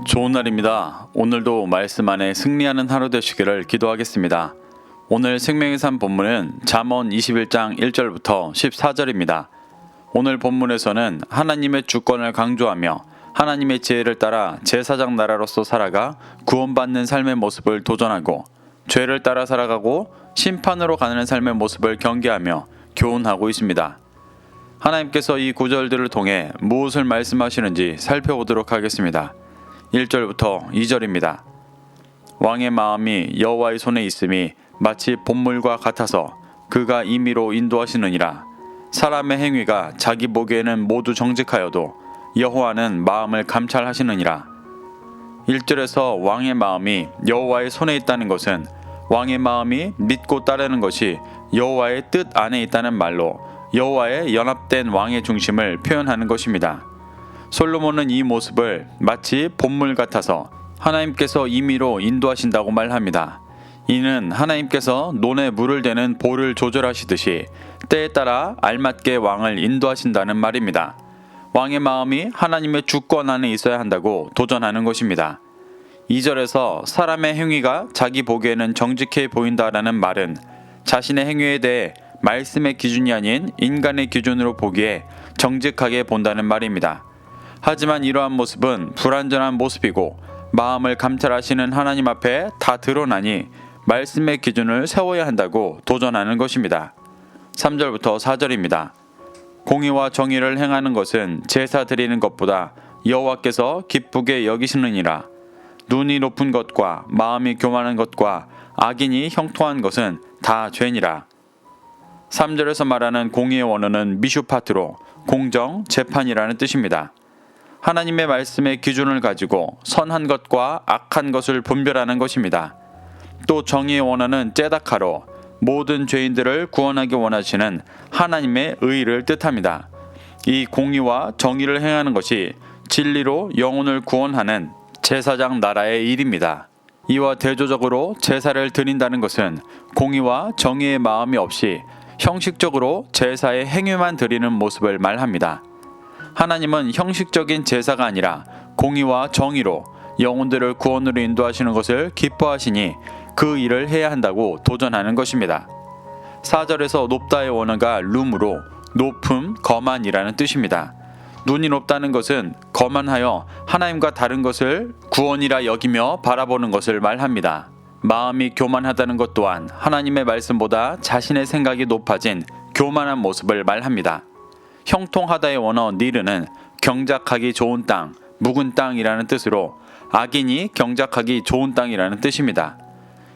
좋은 날입니다. 오늘도 말씀 안에 승리하는 하루 되시기를 기도하겠습니다. 오늘 생명의 산 본문은 잠언 21장 1절부터 14절입니다. 오늘 본문에서는 하나님의 주권을 강조하며 하나님의 지혜를 따라 제사장 나라로서 살아가 구원받는 삶의 모습을 도전하고 죄를 따라 살아가고 심판으로 가는 삶의 모습을 경계하며 교훈하고 있습니다. 하나님께서 이 구절들을 통해 무엇을 말씀하시는지 살펴보도록 하겠습니다. 1절부터 2절입니다. 왕의 마음이 여호와의 손에 있음이 마치 봇물과 같아서 그가 임의로 인도하시느니라. 사람의 행위가 자기 보기에는 모두 정직하여도 여호와는 마음을 감찰하시느니라. 1절에서 왕의 마음이 여호와의 손에 있다는 것은 왕의 마음이 믿고 따르는 것이 여호와의 뜻 안에 있다는 말로 여호와의 연합된 왕의 중심을 표현하는 것입니다. 솔로몬은 이 모습을 마치 봇물 같아서 하나님께서 임의로 인도하신다고 말합니다. 이는 하나님께서 논에 물을 대는 보를 조절하시듯이 때에 따라 알맞게 왕을 인도하신다는 말입니다. 왕의 마음이 하나님의 주권 안에 있어야 한다고 도전하는 것입니다. 2절에서 사람의 행위가 자기 보기에는 정직해 보인다라는 말은 자신의 행위에 대해 말씀의 기준이 아닌 인간의 기준으로 보기에 정직하게 본다는 말입니다. 하지만 이러한 모습은 불완전한 모습이고 마음을 감찰하시는 하나님 앞에 다 드러나니 말씀의 기준을 세워야 한다고 도전하는 것입니다. 3절부터 4절입니다. 공의와 정의를 행하는 것은 제사 드리는 것보다 여호와께서 기쁘게 여기시느니라. 눈이 높은 것과 마음이 교만한 것과 악인이 형통한 것은 다 죄니라. 3절에서 말하는 공의의 원어는 미슈파트로 공정, 재판이라는 뜻입니다. 하나님의 말씀의 기준을 가지고 선한 것과 악한 것을 분별하는 것입니다. 또 정의의 원어는 째다카로 모든 죄인들을 구원하기 원하시는 하나님의 의를 뜻합니다. 이 공의와 정의를 행하는 것이 진리로 영혼을 구원하는 제사장 나라의 일입니다. 이와 대조적으로 제사를 드린다는 것은 공의와 정의의 마음이 없이 형식적으로 제사의 행위만 드리는 모습을 말합니다. 하나님은 형식적인 제사가 아니라 공의와 정의로 영혼들을 구원으로 인도하시는 것을 기뻐하시니 그 일을 해야 한다고 도전하는 것입니다. 4절에서 높다의 원어가 룸으로 높음, 거만이라는 뜻입니다. 눈이 높다는 것은 거만하여 하나님과 다른 것을 구원이라 여기며 바라보는 것을 말합니다. 마음이 교만하다는 것 또한 하나님의 말씀보다 자신의 생각이 높아진 교만한 모습을 말합니다. 형통하다의 원어 니르는 경작하기 좋은 땅, 묵은 땅이라는 뜻으로 악인이 경작하기 좋은 땅이라는 뜻입니다.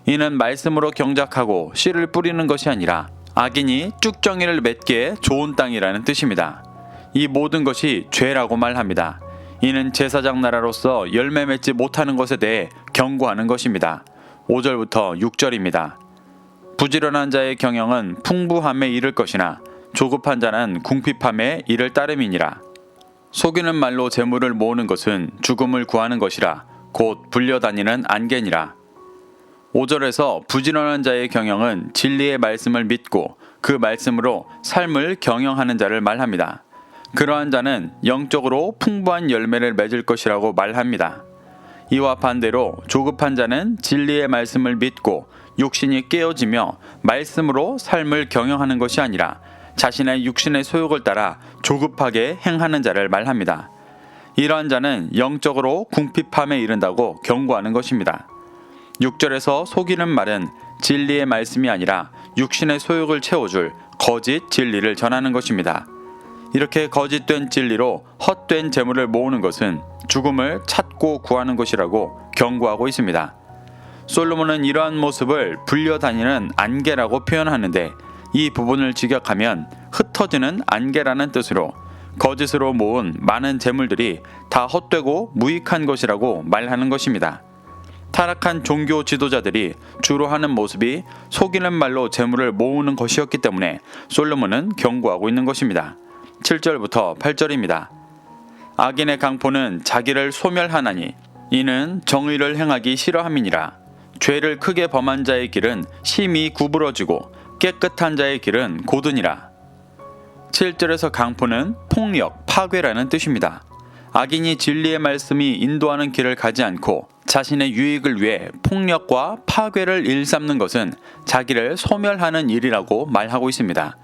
이는 말씀으로 경작하고 씨를 뿌리는 것이 아니라 악인이 쭉정이를 맺기에 좋은 땅이라는 뜻입니다. 이 모든 것이 죄라고 말합니다. 이는 제사장 나라로서 열매 맺지 못하는 것에 대해 경고하는 것입니다. 5절부터 6절입니다. 부지런한 자의 경영은 풍부함에 이를 것이나 조급한 자는 궁핍함에 이를 따름이니라. 속이는 말로 재물을 모으는 것은 죽음을 구하는 것이라 곧 불려다니는 안개니라. 5절에서 부지런한 자의 경영은 진리의 말씀을 믿고 그 말씀으로 삶을 경영하는 자를 말합니다. 그러한 자는 영적으로 풍부한 열매를 맺을 것이라고 말합니다. 이와 반대로 조급한 자는 진리의 말씀을 믿고 육신이 깨어지며 말씀으로 삶을 경영하는 것이 아니라 자신의 육신의 소욕을 따라 조급하게 행하는 자를 말합니다. 이러한 자는 영적으로 궁핍함에 이른다고 경고하는 것입니다. 6절에서 속이는 말은 진리의 말씀이 아니라 육신의 소욕을 채워줄 거짓 진리를 전하는 것입니다. 이렇게 거짓된 진리로 헛된 재물을 모으는 것은 죽음을 찾고 구하는 것이라고 경고하고 있습니다. 솔로몬은 이러한 모습을 불려다니는 안개라고 표현하는데 이 부분을 직역하면 흩어지는 안개라는 뜻으로 거짓으로 모은 많은 재물들이 다 헛되고 무익한 것이라고 말하는 것입니다. 타락한 종교 지도자들이 주로 하는 모습이 속이는 말로 재물을 모으는 것이었기 때문에 솔로몬은 경고하고 있는 것입니다. 7절부터 8절입니다. 악인의 강포는 자기를 소멸하나니 이는 정의를 행하기 싫어함이니라. 죄를 크게 범한 자의 길은 심히 구부러지고 깨끗한 자의 길은 고드니라. 7절에서 강포는 폭력, 파괴라는 뜻입니다. 악인이 진리의 말씀이 인도하는 길을 가지 않고 자신의 유익을 위해 폭력과 파괴를 일삼는 것은 자기를 소멸하는 일이라고 말하고 있습니다.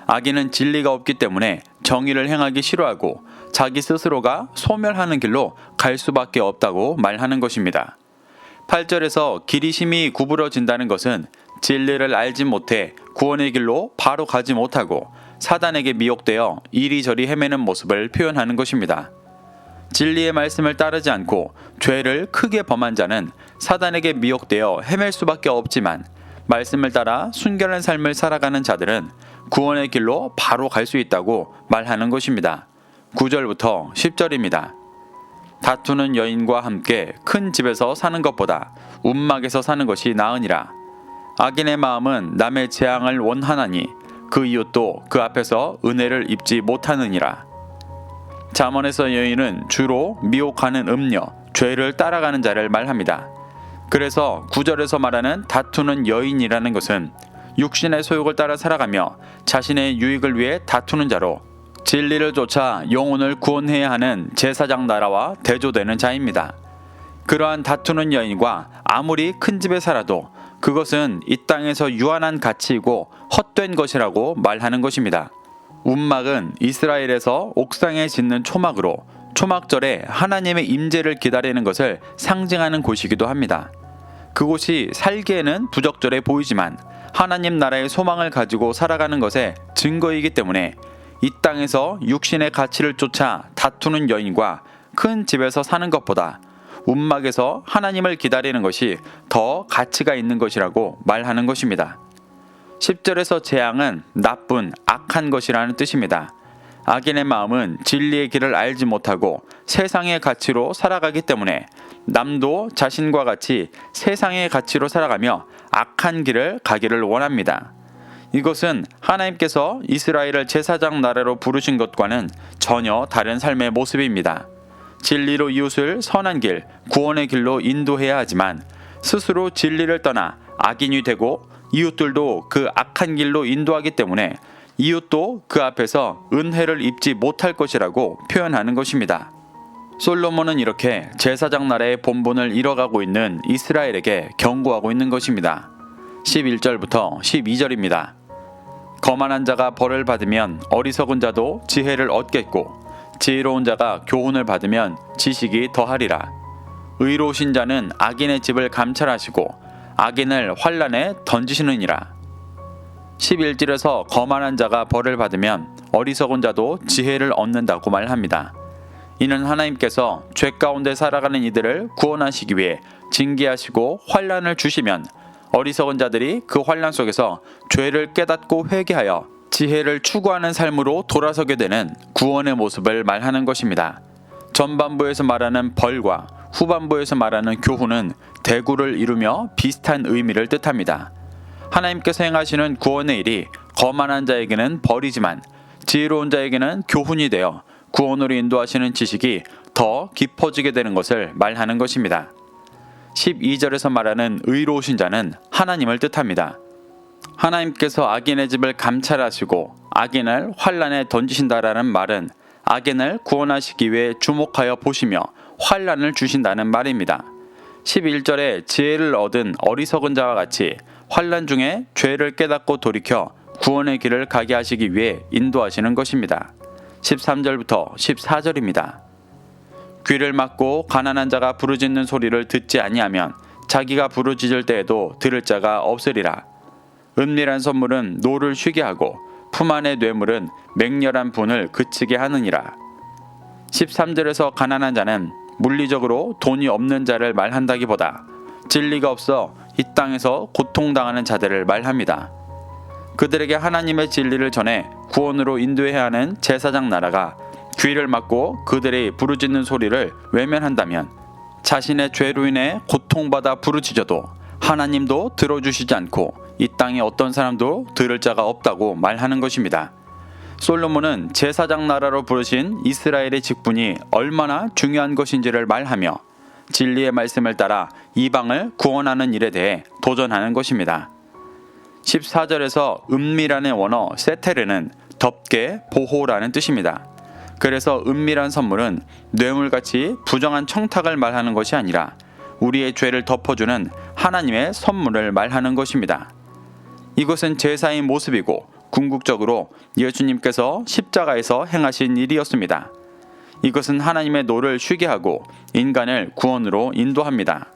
악인은 진리가 없기 때문에 정의를 행하기 싫어하고 자기 스스로가 소멸하는 길로 갈 수밖에 없다고 말하는 것입니다. 8절에서 길이 심히 구부러진다는 것은 진리를 알지 못해 구원의 길로 바로 가지 못하고 사단에게 미혹되어 이리저리 헤매는 모습을 표현하는 것입니다. 진리의 말씀을 따르지 않고 죄를 크게 범한 자는 사단에게 미혹되어 헤맬 수밖에 없지만 말씀을 따라 순결한 삶을 살아가는 자들은 구원의 길로 바로 갈 수 있다고 말하는 것입니다. 9절부터 10절입니다. 다투는 여인과 함께 큰 집에서 사는 것보다 움막에서 사는 것이 나으니라. 악인의 마음은 남의 재앙을 원하나니 그 이웃도 그 앞에서 은혜를 입지 못하느니라. 잠언에서 여인은 주로 미혹하는 음녀, 죄를 따라가는 자를 말합니다. 그래서 9절에서 말하는 다투는 여인이라는 것은 육신의 소욕을 따라 살아가며 자신의 유익을 위해 다투는 자로 진리를 쫓아 영혼을 구원해야 하는 제사장 나라와 대조되는 자입니다. 그러한 다투는 여인과 아무리 큰 집에 살아도 그것은 이 땅에서 유한한 가치이고 헛된 것이라고 말하는 것입니다. 움막은 이스라엘에서 옥상에 짓는 초막으로 초막절에 하나님의 임재를 기다리는 것을 상징하는 곳이기도 합니다. 그곳이 살기에는 부적절해 보이지만 하나님 나라의 소망을 가지고 살아가는 것의 증거이기 때문에 이 땅에서 육신의 가치를 쫓아 다투는 여인과 큰 집에서 사는 것보다 움막에서 하나님을 기다리는 것이 더 가치가 있는 것이라고 말하는 것입니다. 10절에서 재앙은 나쁜, 악한 것이라는 뜻입니다. 악인의 마음은 진리의 길을 알지 못하고 세상의 가치로 살아가기 때문에 남도 자신과 같이 세상의 가치로 살아가며 악한 길을 가기를 원합니다. 이것은 하나님께서 이스라엘을 제사장 나라로 부르신 것과는 전혀 다른 삶의 모습입니다. 진리로 이웃을 선한 길, 구원의 길로 인도해야 하지만 스스로 진리를 떠나 악인이 되고 이웃들도 그 악한 길로 인도하기 때문에 이웃도 그 앞에서 은혜를 입지 못할 것이라고 표현하는 것입니다. 솔로몬은 이렇게 제사장 나라의 본분을 잃어가고 있는 이스라엘에게 경고하고 있는 것입니다. 11절부터 12절입니다. 거만한 자가 벌을 받으면 어리석은 자도 지혜를 얻겠고 지혜로운 자가 교훈을 받으면 지식이 더하리라. 의로우신 자는 악인의 집을 감찰하시고 악인을 환난에 던지시느니라. 11절에서 거만한 자가 벌을 받으면 어리석은 자도 지혜를 얻는다고 말합니다. 이는 하나님께서 죄 가운데 살아가는 이들을 구원하시기 위해 징계하시고 환난을 주시면 어리석은 자들이 그 환난 속에서 죄를 깨닫고 회개하여 지혜를 추구하는 삶으로 돌아서게 되는 구원의 모습을 말하는 것입니다. 전반부에서 말하는 벌과 후반부에서 말하는 교훈은 대구를 이루며 비슷한 의미를 뜻합니다. 하나님께서 행하시는 구원의 일이 거만한 자에게는 벌이지만 지혜로운 자에게는 교훈이 되어 구원으로 인도하시는 지식이 더 깊어지게 되는 것을 말하는 것입니다. 12절에서 말하는 의로우신 자는 하나님을 뜻합니다. 하나님께서 악인의 집을 감찰하시고 악인을 환난에 던지신다라는 말은 악인을 구원하시기 위해 주목하여 보시며 환난을 주신다는 말입니다. 11절에 지혜를 얻은 어리석은 자와 같이 환난 중에 죄를 깨닫고 돌이켜 구원의 길을 가게 하시기 위해 인도하시는 것입니다. 13절부터 14절입니다. 귀를 막고 가난한 자가 부르짖는 소리를 듣지 아니하면 자기가 부르짖을 때에도 들을 자가 없으리라. 은밀한 선물은 노를 쉬게 하고 품 안의 뇌물은 맹렬한 분을 그치게 하느니라. 13절에서 가난한 자는 물리적으로 돈이 없는 자를 말한다기보다 진리가 없어 이 땅에서 고통당하는 자들을 말합니다. 그들에게 하나님의 진리를 전해 구원으로 인도해야 하는 제사장 나라가 귀를 막고 그들의 부르짖는 소리를 외면한다면 자신의 죄로 인해 고통받아 부르짖어도 하나님도 들어주시지 않고 이 땅에 어떤 사람도 들을 자가 없다고 말하는 것입니다. 솔로몬은 제사장 나라로 부르신 이스라엘의 직분이 얼마나 중요한 것인지를 말하며 진리의 말씀을 따라 이방을 구원하는 일에 대해 도전하는 것입니다. 14절에서 은밀한의 원어 세테르는 덮개, 보호라는 뜻입니다. 그래서 은밀한 선물은 뇌물같이 부정한 청탁을 말하는 것이 아니라 우리의 죄를 덮어주는 하나님의 선물을 말하는 것입니다. 이것은 제사의 모습이고 궁극적으로 예수님께서 십자가에서 행하신 일이었습니다. 이것은 하나님의 노를 쉬게 하고 인간을 구원으로 인도합니다.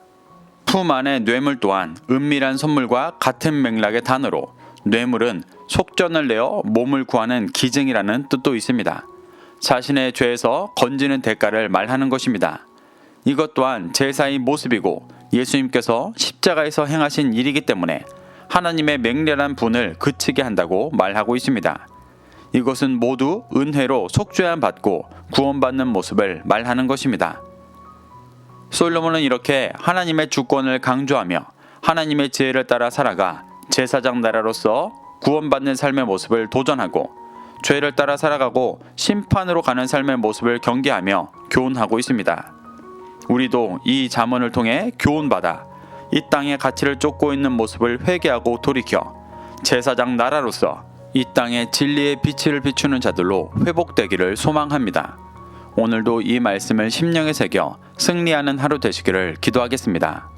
품 안의 뇌물 또한 은밀한 선물과 같은 맥락의 단어로 뇌물은 속전을 내어 몸을 구하는 기증이라는 뜻도 있습니다. 자신의 죄에서 건지는 대가를 말하는 것입니다. 이것 또한 제사의 모습이고 예수님께서 십자가에서 행하신 일이기 때문에 하나님의 맹렬한 분을 그치게 한다고 말하고 있습니다. 이것은 모두 은혜로 속죄함 받고 구원받는 모습을 말하는 것입니다. 솔로몬은 이렇게 하나님의 주권을 강조하며 하나님의 지혜를 따라 살아가 제사장 나라로서 구원받는 삶의 모습을 도전하고 죄를 따라 살아가고 심판으로 가는 삶의 모습을 경계하며 교훈하고 있습니다. 우리도 이 잠언을 통해 교훈받아 이 땅의 가치를 쫓고 있는 모습을 회개하고 돌이켜 제사장 나라로서 이 땅의 진리의 빛을 비추는 자들로 회복되기를 소망합니다. 오늘도 이 말씀을 심령에 새겨 승리하는 하루 되시기를 기도하겠습니다.